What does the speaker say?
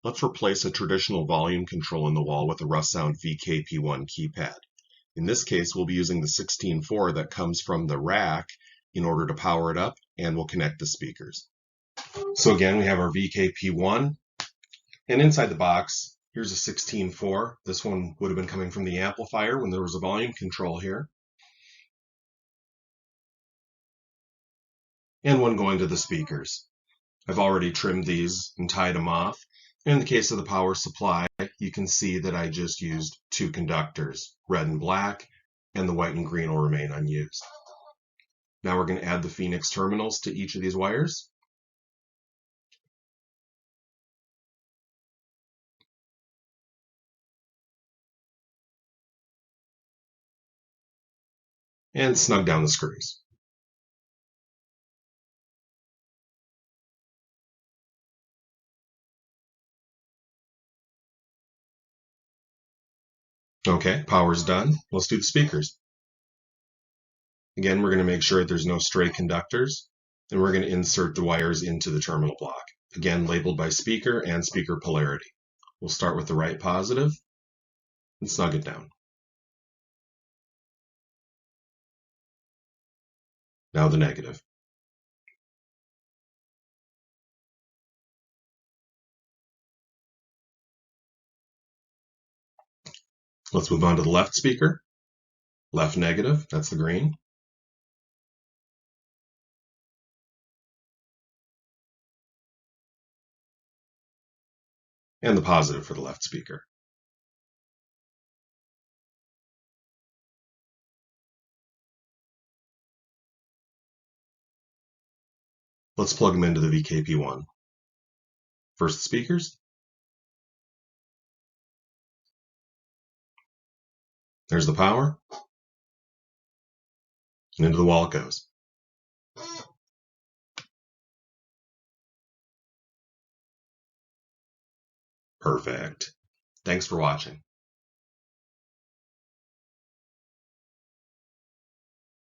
Let's replace a traditional volume control in the wall with a Russound V-KP-1 keypad. In this case, we'll be using the 16.4 that comes from the rack in order to power it up, and we'll connect the speakers. So again, we have our V-KP-1, and inside the box, here's a 16.4. This one would have been coming from the amplifier when there was a volume control here. And one going to the speakers. I've already trimmed these and tied them off. In the case of the power supply, you can see that I just used two conductors, red and black, and the white and green will remain unused. Now we're going to add the Phoenix terminals to each of these wires. And snug down the screws. Okay, power's done. Let's do the speakers. Again, we're going to make sure that there's no stray conductors, and we're going to insert the wires into the terminal block. Again, labeled by speaker and speaker polarity. We'll start with the right positive and snug it down. Now the negative. Let's move on to the left speaker. Left negative, that's the green. And the positive for the left speaker. Let's plug them into the V-KP-1. First the speakers. There's the power. And into the wall it goes. Perfect. Thanks for watching.